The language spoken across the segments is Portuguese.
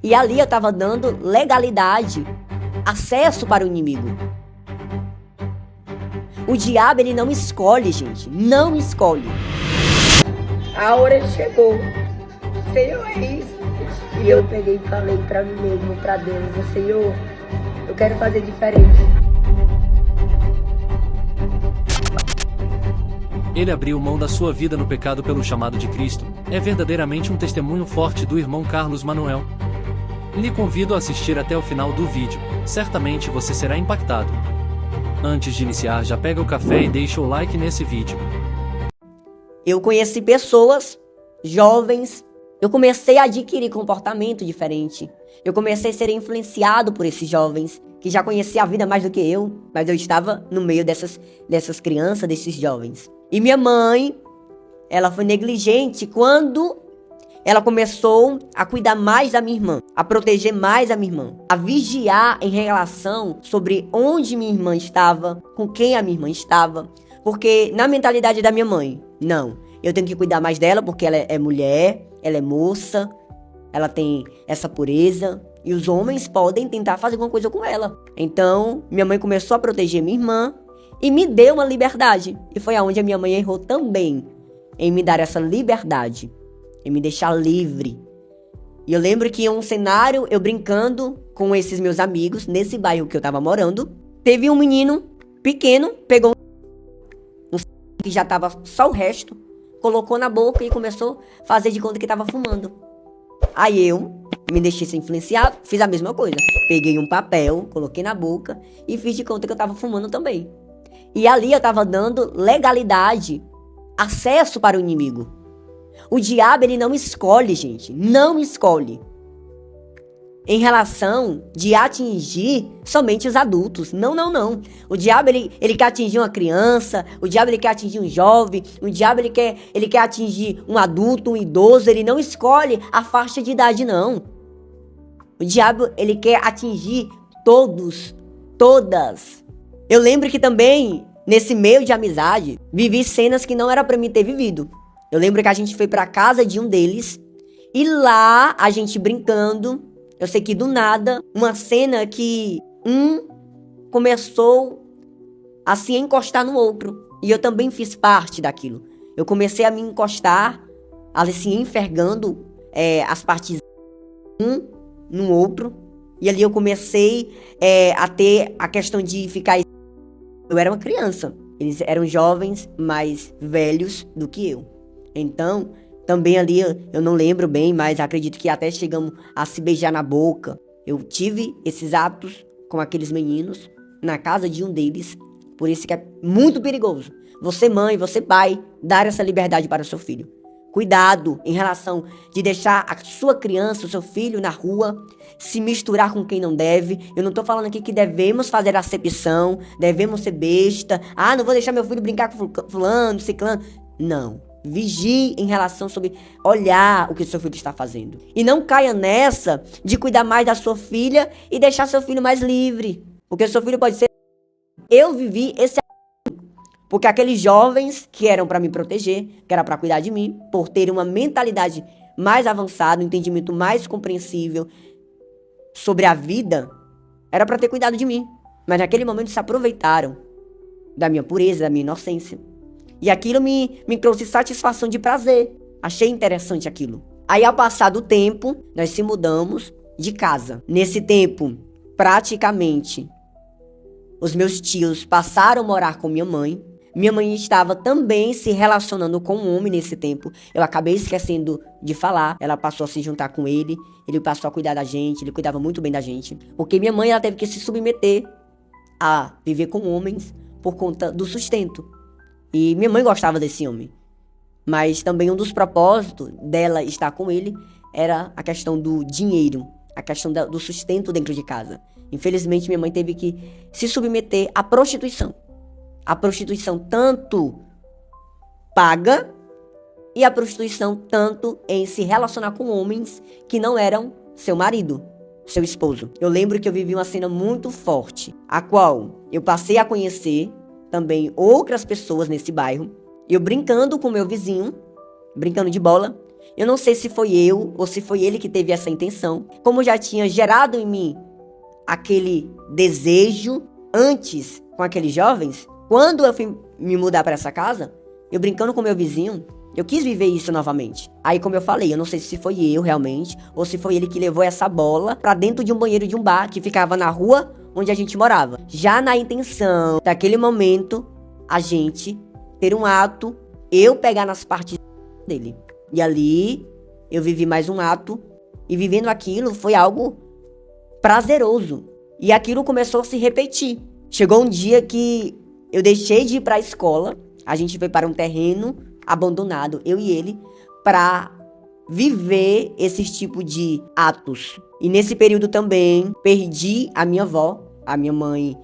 E ali eu estava dando legalidade, acesso para o inimigo. O diabo, ele não escolhe, gente. Não escolhe. A hora chegou. Senhor, é isso. E eu peguei e falei para mim mesmo, para Deus, Senhor, eu quero fazer diferente. Ele abriu mão da sua vida no pecado pelo chamado de Cristo. É verdadeiramente um testemunho forte do irmão Carlos Manuel. Lhe convido a assistir até o final do vídeo. Certamente você será impactado. Antes de iniciar, já pega o café e deixa o like nesse vídeo. Eu conheci pessoas, jovens, eu comecei a adquirir comportamento diferente. Eu comecei a ser influenciado por esses jovens, que já conheciam a vida mais do que eu, mas eu estava no meio dessas crianças, desses jovens. E minha mãe, ela foi negligente quando ela começou a cuidar mais da minha irmã, a proteger mais a minha irmã, a vigiar em relação sobre onde minha irmã estava, com quem a minha irmã estava. Porque na mentalidade da minha mãe, não, eu tenho que cuidar mais dela porque ela é mulher, ela é moça, ela tem essa pureza e os homens podem tentar fazer alguma coisa com ela. Então, minha mãe começou a proteger minha irmã e me deu uma liberdade. E foi aonde a minha mãe errou também, em me dar essa liberdade, em me deixar livre. E eu lembro que em um cenário, eu brincando com esses meus amigos, nesse bairro que eu tava morando, teve um menino pequeno, pegou um que já tava só o resto, colocou na boca e começou a fazer de conta que tava fumando. Aí eu me deixei ser influenciado, fiz a mesma coisa. Peguei um papel, coloquei na boca e fiz de conta que eu tava fumando também. E ali eu tava dando legalidade, acesso para o inimigo. O diabo, ele não escolhe, gente. Não escolhe. Em relação de atingir somente os adultos. Não, não, não. O diabo, ele quer atingir uma criança. O diabo, ele quer atingir um jovem. O diabo, ele quer atingir um adulto, um idoso. Ele não escolhe a faixa de idade, não. O diabo, ele quer atingir todos. Todas. Eu lembro que também, nesse meio de amizade, vivi cenas que não era pra mim ter vivido. Eu lembro que a gente foi pra casa de um deles. E lá, a gente brincando. Eu sei que do nada, uma cena que um começou a se encostar no outro. E eu também fiz parte daquilo. Eu comecei a me encostar, assim, enfergando as partes um no outro. E ali eu comecei a ter a questão de ficar... Eu era uma criança. Eles eram jovens, mais velhos do que eu. Então... Também ali, eu não lembro bem, mas acredito que até chegamos a se beijar na boca. Eu tive esses atos com aqueles meninos na casa de um deles. Por isso que é muito perigoso. Você mãe, você pai, dar essa liberdade para o seu filho. Cuidado em relação de deixar a sua criança, o seu filho na rua, se misturar com quem não deve. Eu não tô falando aqui que devemos fazer acepção, devemos ser besta. Ah, não vou deixar meu filho brincar com fulano, ciclano. Não. Vigie em relação sobre olhar o que seu filho está fazendo. E não caia nessa de cuidar mais da sua filha e deixar seu filho mais livre. Porque seu filho pode ser... Eu vivi esse... Porque aqueles jovens que eram para me proteger, que era para cuidar de mim, por terem uma mentalidade mais avançada, um entendimento mais compreensível sobre a vida, era para ter cuidado de mim. Mas naquele momento se aproveitaram da minha pureza, da minha inocência. E aquilo me trouxe satisfação de prazer. Achei interessante aquilo. Aí, ao passar do tempo, nós se mudamos de casa. Nesse tempo, praticamente, os meus tios passaram a morar com minha mãe. Minha mãe estava também se relacionando com um homem nesse tempo. Eu acabei esquecendo de falar. Ela passou a se juntar com ele. Ele passou a cuidar da gente. Ele cuidava muito bem da gente. Porque minha mãe, ela teve que se submeter a viver com homens por conta do sustento. E minha mãe gostava desse homem. Mas também um dos propósitos dela estar com ele era a questão do dinheiro, a questão do sustento dentro de casa. Infelizmente, minha mãe teve que se submeter à prostituição. A prostituição tanto paga e a prostituição tanto em se relacionar com homens que não eram seu marido, seu esposo. Eu lembro que eu vivi uma cena muito forte, a qual eu passei a conhecer também outras pessoas nesse bairro. Eu brincando com meu vizinho, brincando de bola, Eu não sei se foi eu ou se foi ele que teve essa intenção. Como já tinha gerado em mim aquele desejo antes com aqueles jovens, quando eu fui me mudar para essa casa, eu brincando com meu vizinho, eu quis viver isso novamente. Aí, como eu falei, eu não sei se foi eu realmente, ou se foi ele que levou essa bola pra dentro de um banheiro de um bar que ficava na rua onde a gente morava. Já na intenção daquele momento, a gente ter um ato, eu pegar nas partes dele. E ali, eu vivi mais um ato, e vivendo aquilo foi algo prazeroso. E aquilo começou a se repetir. Chegou um dia que eu deixei de ir pra escola, a gente foi para um terreno abandonado, eu e ele, para viver esses tipos de atos. E nesse período também, perdi a minha avó. A minha mãe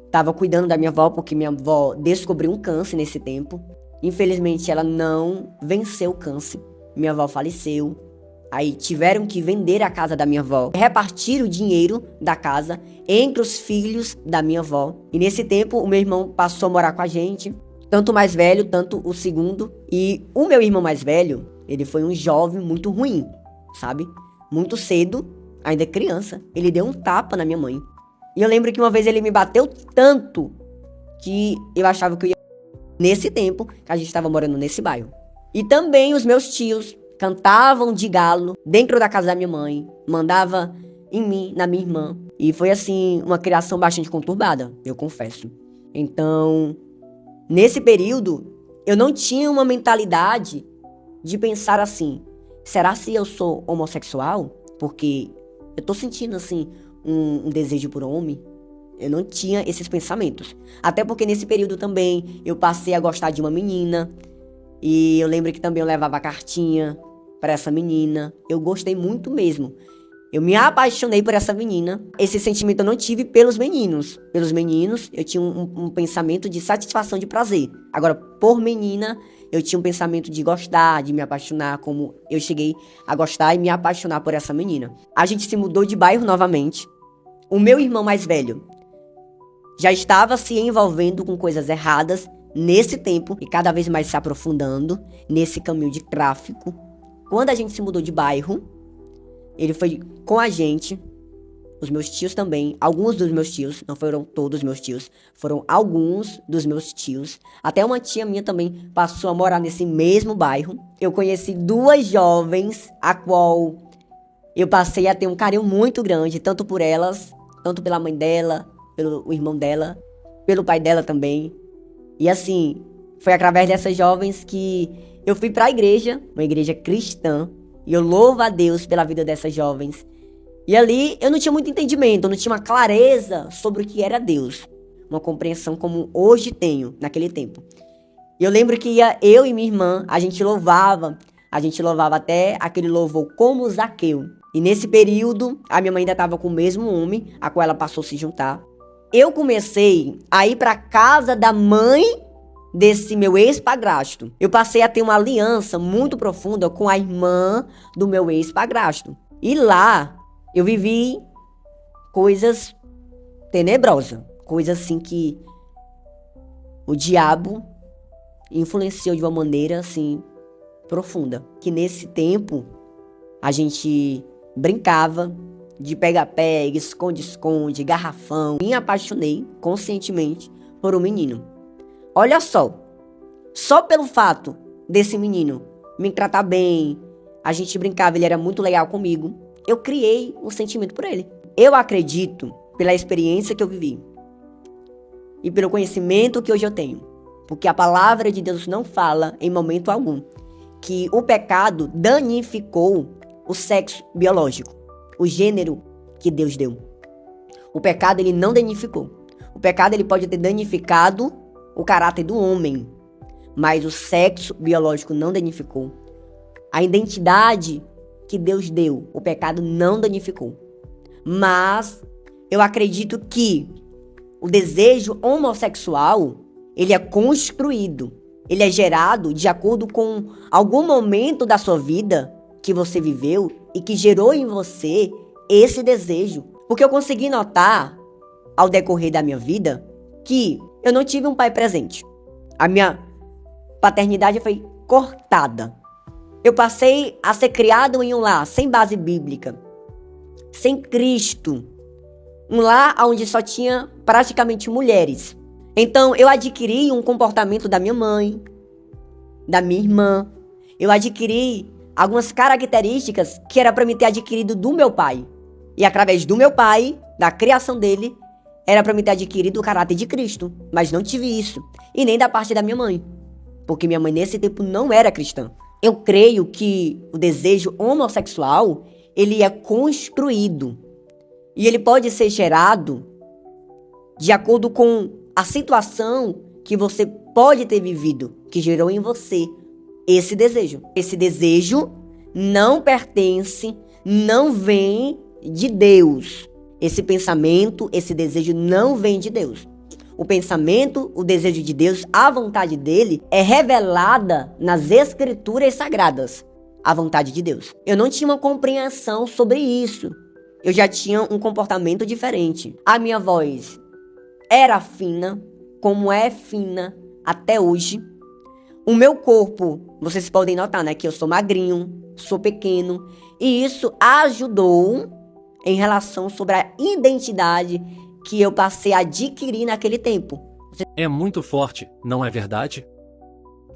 estava cuidando da minha avó, porque minha avó descobriu um câncer nesse tempo. Infelizmente, ela não venceu o câncer. Minha avó faleceu. Aí tiveram que vender a casa da minha avó, repartir o dinheiro da casa entre os filhos da minha avó. E nesse tempo, o meu irmão passou a morar com a gente, tanto o mais velho, tanto o segundo. E o meu irmão mais velho, ele foi um jovem muito ruim, sabe? Muito cedo, ainda criança, ele deu um tapa na minha mãe. E eu lembro que uma vez ele me bateu tanto que eu achava que eu ia... Nesse tempo que a gente estava morando nesse bairro. E também os meus tios cantavam de galo dentro da casa da minha mãe, mandava em mim, na minha irmã. E foi assim, uma criação bastante conturbada, eu confesso. Então, nesse período, eu não tinha uma mentalidade de pensar assim, será se eu sou homossexual? Porque eu tô sentindo assim, um desejo por homem. Eu não tinha esses pensamentos. Até porque nesse período também eu passei a gostar de uma menina. E eu lembro que também eu levava cartinha para essa menina. Eu gostei muito mesmo. Eu me apaixonei por essa menina. Esse sentimento eu não tive pelos meninos. Pelos meninos eu tinha um pensamento de satisfação, de prazer. Agora, por menina, eu tinha um pensamento de gostar, de me apaixonar, como eu cheguei a gostar e me apaixonar por essa menina. A gente se mudou de bairro novamente. O meu irmão mais velho já estava se envolvendo com coisas erradas nesse tempo e cada vez mais se aprofundando nesse caminho de tráfico. Quando a gente se mudou de bairro, ele foi com a gente, os meus tios também, alguns dos meus tios, não foram todos meus tios, foram alguns dos meus tios. Até uma tia minha também passou a morar nesse mesmo bairro. Eu conheci duas jovens, a qual eu passei a ter um carinho muito grande, tanto por elas, tanto pela mãe dela, pelo irmão dela, pelo pai dela também. E assim, foi através dessas jovens que eu fui para a igreja, uma igreja cristã, e eu louvo a Deus pela vida dessas jovens. E ali eu não tinha muito entendimento, eu não tinha uma clareza sobre o que era Deus, uma compreensão como hoje tenho, naquele tempo. E eu lembro que ia eu e minha irmã, a gente louvava até aquele louvor como Zaqueu. E nesse período, a minha mãe ainda estava com o mesmo homem, a qual ela passou a se juntar. Eu comecei a ir para casa da mãe desse meu ex-padrasto. Eu passei a ter uma aliança muito profunda com a irmã do meu ex-padrasto. E lá, eu vivi coisas tenebrosas. Coisas assim que o diabo influenciou de uma maneira assim profunda. Que nesse tempo, a gente brincava de pega-pega, esconde-esconde, garrafão. Me apaixonei conscientemente por um menino. Olha só pelo fato desse menino me tratar bem, a gente brincava, ele era muito legal comigo, eu criei um sentimento por ele. Eu acredito, pela experiência que eu vivi e pelo conhecimento que hoje eu tenho, porque a palavra de Deus não fala em momento algum que o pecado danificou o sexo biológico, o gênero que Deus deu. O pecado, ele não danificou. O pecado, ele pode ter danificado o caráter do homem, mas o sexo biológico não danificou. A identidade que Deus deu, o pecado não danificou. Mas eu acredito que o desejo homossexual, ele é construído, ele é gerado de acordo com algum momento da sua vida que você viveu e que gerou em você esse desejo. Porque eu consegui notar, ao decorrer da minha vida, que eu não tive um pai presente. A minha paternidade foi cortada. Eu passei a ser criado em um lar sem base bíblica, sem Cristo. Um lar onde só tinha praticamente mulheres. Então, eu adquiri um comportamento da minha mãe, da minha irmã. Eu adquiri algumas características que era para me ter adquirido do meu pai. E através do meu pai, da criação dele, era para me ter adquirido o caráter de Cristo. Mas não tive isso. E nem da parte da minha mãe. Porque minha mãe nesse tempo não era cristã. Eu creio que o desejo homossexual, ele é construído. E ele pode ser gerado de acordo com a situação que você pode ter vivido, que gerou em você esse desejo. Esse desejo não pertence, não vem de Deus. Esse pensamento, esse desejo não vem de Deus. O pensamento, o desejo de Deus, a vontade dele é revelada nas escrituras sagradas. A vontade de Deus. Eu não tinha uma compreensão sobre isso. Eu já tinha um comportamento diferente. A minha voz era fina, como é fina até hoje. O meu corpo, vocês podem notar, né, que eu sou magrinho, sou pequeno. E isso ajudou em relação sobre a identidade que eu passei a adquirir naquele tempo. É muito forte, não é verdade?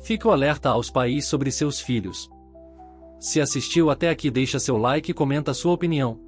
Fique alerta aos pais sobre seus filhos. Se assistiu até aqui, deixa seu like e comenta sua opinião.